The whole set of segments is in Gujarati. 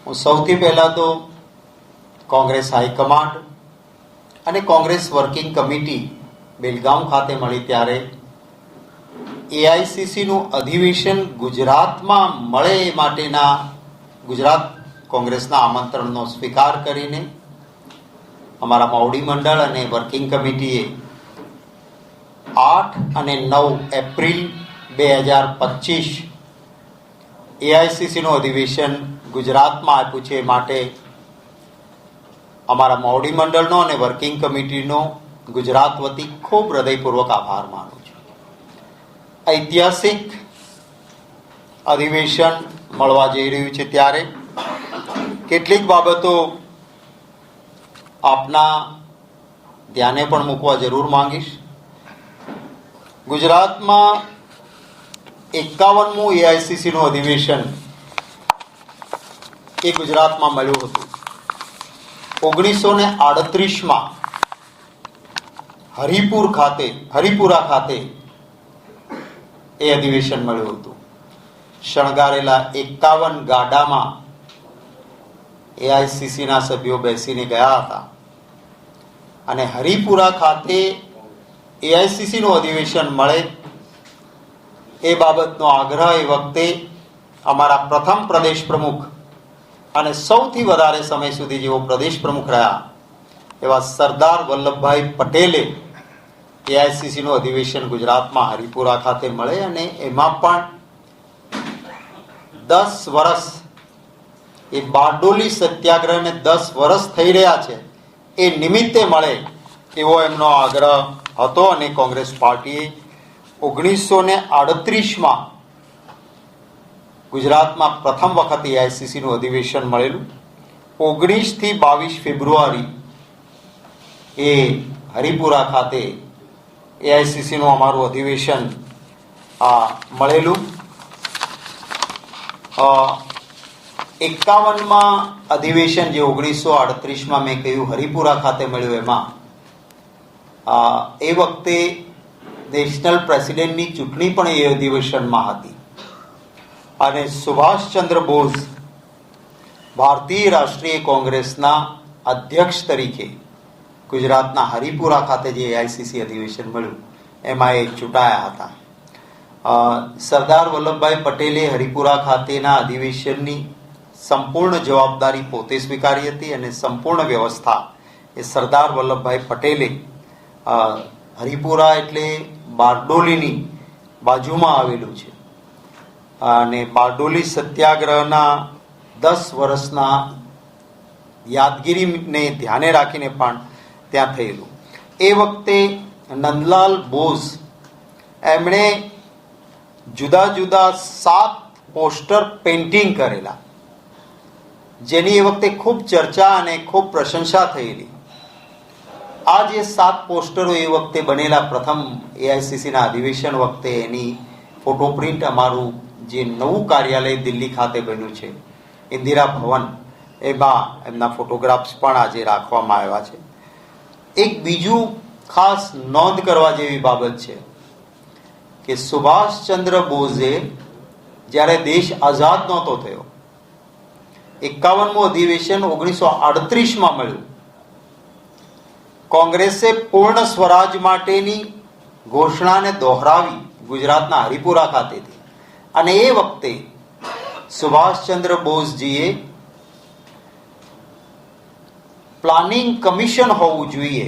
હું સૌથી પહેલાં તો કોંગ્રેસ હાઈકમાન્ડ અને કોંગ્રેસ વર્કિંગ કમિટી બેલગામ ખાતે મળી ત્યારે એઆઈસીસીનું અધિવેશન ગુજરાતમાં મળે એ માટેના ગુજરાત કોંગ્રેસના આમંત્રણનો સ્વીકાર કરીને અમારા મોવડી મંડળ અને વર્કિંગ કમિટીએ 8 અને 9 એપ્રિલ 2025 એઆઈસીસીનું અધિવેશન ગુજરાતમાં આપ્યું છે. માટે અમારા મોવડી મંડળનો અને વર્કિંગ કમિટીનો ગુજરાત વતી ખૂબ હૃદયપૂર્વક આભાર માનું છું. ઐતિહાસિક અધિવેશન મળવા જઈ રહ્યું છે ત્યારે કેટલીક બાબતો આપના ધ્યાને પણ મૂકવા જરૂર માંગીશ. ગુજરાતમાં 51મું એઆઈસીસીનું અધિવેશન એ ગુજરાતમાં મળ્યું હતું. 1938માં હરિપુરા ખાતે એ અધિવેશન મળ્યું હતું. શણગારેલા 51 ગાડામાં એઆઈસીસીના સભ્યો બેસીને ગયા હતા અને હરિપુરા ખાતે એઆઈસીસીનું અધિવેશન મળે એ બાબતનો આગ્રહ એ વખતે અમારા પ્રથમ પ્રદેશ પ્રમુખ અને સૌથી વધારે સમય સુધી જેઓ પ્રદેશ પ્રમુખ રહ્યા એવા સરદાર વલ્લભભાઈ પટેલે એઆઈસીસીનું અધિવેશન ગુજરાતમાં હરિપુરા ખાતે મળે અને એમાં પણ 10 વર્ષ એ બારડોલી સત્યાગ્રહને 10 વર્ષ થઈ રહ્યા છે એ નિમિત્તે મળે એવો એમનો આગ્રહ હતો. અને કોંગ્રેસ પાર્ટીએ 1938માં ગુજરાતમાં પ્રથમ વખત એઆઈસીસીનું અધિવેશન મળેલું. 19 થી 22 ફેબ્રુઆરી એ હરિપુરા ખાતે એઆઈસીસીનું અમારું અધિવેશન મળેલું. 51માં અધિવેશન જે 1938માં મેં કહ્યું હરિપુરા ખાતે મળ્યું એમાં એ વખતે નેશનલ પ્રેસિડેન્ટની ચૂંટણી પણ એ અધિવેશનમાં હતી અને સુભાષચંદ્ર બોઝ ભારતીય રાષ્ટ્રીય કોંગ્રેસના અધ્યક્ષ તરીકે ગુજરાતના હરિપુરા ખાતે જે એઆઈસીસી અધિવેશન મળ્યું એમાં એ ચૂંટાયા હતા. સરદાર વલ્લભભાઈ પટેલે હરિપુરા ખાતેના અધિવેશનની સંપૂર્ણ જવાબદારી પોતે સ્વીકારી હતી અને સંપૂર્ણ વ્યવસ્થા એ સરદાર વલ્લભભાઈ પટેલે હરિપુરા એટલે બારડોલીની બાજુમાં આવેલું છે અને બારડોલી સત્યાગ્રહના 10 વર્ષના યાદગીરીને ધ્યાને રાખીને પણ ત્યાં થયેલું. એ વખતે નંદલાલ બોઝ એમણે જુદા જુદા 7 પોસ્ટર પેઇન્ટિંગ કરેલા જેની એ વખતે ખૂબ ચર્ચા અને ખૂબ પ્રશંસા થયેલી. આ જે 7 પોસ્ટરો એ વખતે બનેલા પ્રથમ એઆઈસીસીના અધિવેશન વખતે એની ફોટો પ્રિન્ટ અમારું જે નવું કાર્યાલય દિલ્હી ખાતે બન્યું છે ઇન્દિરા ભવન એમાં એમના ફોટોગ્રાફ્સ પણ આજે રાખવામાં આવ્યા છે. એક બીજું ખાસ નોંધ કરવા જેવી બાબત છે કે સુભાષચંદ્ર બોઝે જ્યારે દેશ આઝાદ નહોતો થયો 51મું અધિવેશન 1938માં મળ્યું. કોંગ્રેસે પૂર્ણ સ્વરાજ માટેની ઘોષણાને દોહરાવી ગુજરાતના હરિપુરા ખાતેથી અને એ વખતે સુભાષચંદ્ર બોઝજીએ પ્લાનિંગ કમિશન હોવું જોઈએ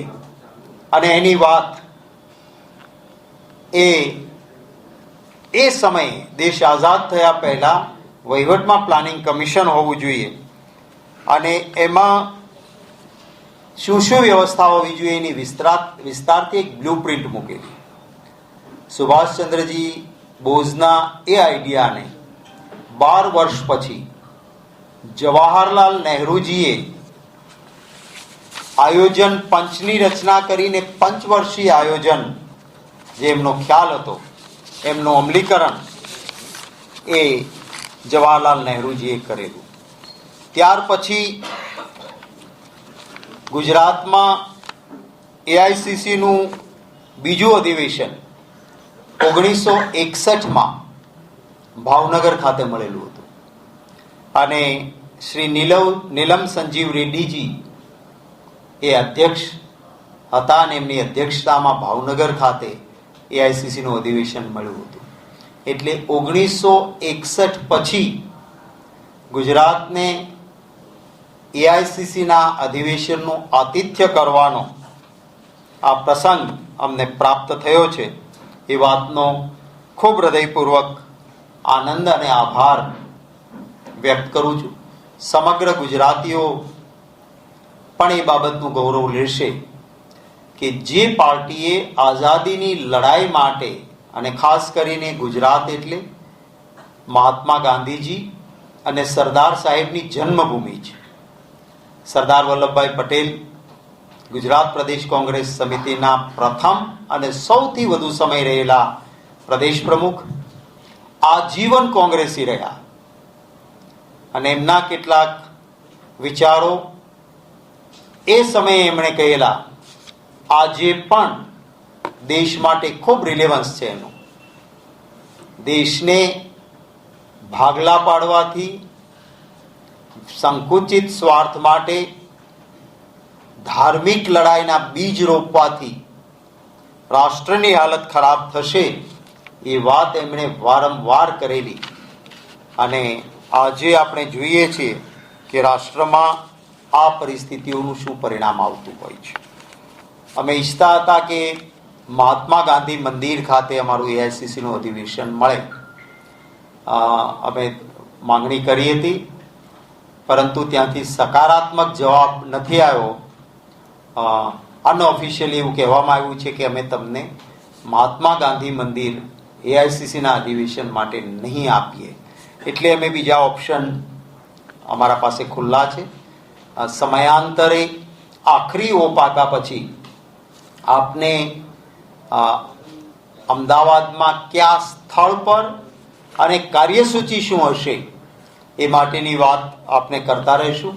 અને એની વાત એ સમયે દેશ આઝાદ થયા પહેલા વહીવટમાં પ્લાનિંગ કમિશન હોવું જોઈએ અને એમાં શું શું વ્યવસ્થા હોવી જોઈએ એની વિસ્તારથી એક બ્લુ પ્રિન્ટ મૂકેલી. સુભાષચંદ્રજી બોઝના એ આઈડિયાને 12 વર્ષ પછી જવાહરલાલ નહેરુજીએ આયોજન પંચની રચના કરીને પંચવર્ષીય આયોજન જે એમનો ખ્યાલ હતો એમનું અમલીકરણ એ જવાહરલાલ નહેરુજીએ કરેલું. ત્યાર પછી ગુજરાતમાં એઆઈસીસીનું બીજું અધિવેશન 1961માં ભાવનગર ખાતે મળેલું હતું અને શ્રી નીલમ સંજીવ રેડ્ડીજી એ અધ્યક્ષ હતા અને એમની અધ્યક્ષતામાં ભાવનગર ખાતે એઆઈસીસીનું અધિવેશન મળ્યું હતું. એટલે 1961 પછી ગુજરાતને એઆઈસીસીના અધિવેશનનું આતિથ્ય કરવાનો આ પ્રસંગ અમને પ્રાપ્ત થયો છે. એ વાતનો ખૂબ હૃદયપૂર્વક આનંદ અને આભાર વ્યક્ત કરું છું. સમગ્ર ગુજરાતીઓ પણ એ બાબતનું ગૌરવ લેશે કે જે પાર્ટીએ આઝાદીની લડાઈ માટે, અને ખાસ કરીને ગુજરાત એટલે મહાત્મા ગાંધીજી અને સરદાર સાહેબની જન્મભૂમિ છે. સરદાર વલ્લભભાઈ પટેલ ગુજરાત પ્રદેશ કોંગ્રેસ સમિતિના પ્રથમ અને સૌથી વધુ સમય રહેલા પ્રદેશ પ્રમુખ, આજીવન કોંગ્રેસી રહ્યા અને એમના કેટલાક વિચારો એ સમયે એમણે કહેલા આજે પણ દેશ માટે ખૂબ રિલેવન્સ છે. એનું દેશને ભાગલા પાડવાથી, સંકુચિત સ્વાર્થ માટે ધાર્મિક લડાઈના બીજ રોપવાથી રાષ્ટ્રની હાલત ખરાબ થશે એ વાત એમણે વારંવાર કરેલી. અને આજે આપણે જોઈએ છીએ કે રાષ્ટ્રમાં આ પરિસ્થિતિઓનું શું પરિણામ આવતું હોય છે. અમે ઈચ્છતા હતા કે મહાત્મા ગાંધી મંદિર ખાતે અમારું એઆઈસીસીનું અધિવેશન મળે. અમે માંગણી કરી હતી, પરંતુ ત્યાંથી સકારાત્મક જવાબ નથી આવ્યો. અનઓફિશિયલી એવું કહેવામાં આવ્યું છે કે અમે તમને મહાત્મા ગાંધી મંદિર એઆઈસીસીના અધિવેશન માટે નહીં આપીએ. એટલે અમે બીજા ઓપ્શન અમારા પાસે ખુલ્લા છે. સમયાંતરે આખરી ઓપ આપ્યા પછી આપને અમદાવાદમાં કયા સ્થળ પર અને કાર્યસૂચિ શું હશે એ માટેની વાત આપને કરતા રહીશું.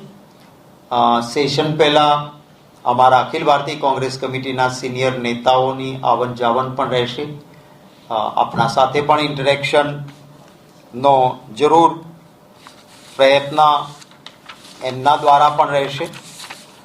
સેશન પહેલા અમારા અખિલ ભારતીય કોંગ્રેસ કમિટીના સિનિયર નેતાઓની આવન જાવન પણ રહેશે. આપણા સાથે પણ ઇન્ટરેક્શનનો જરૂર પ્રયત્ન એમના દ્વારા પણ રહેશે.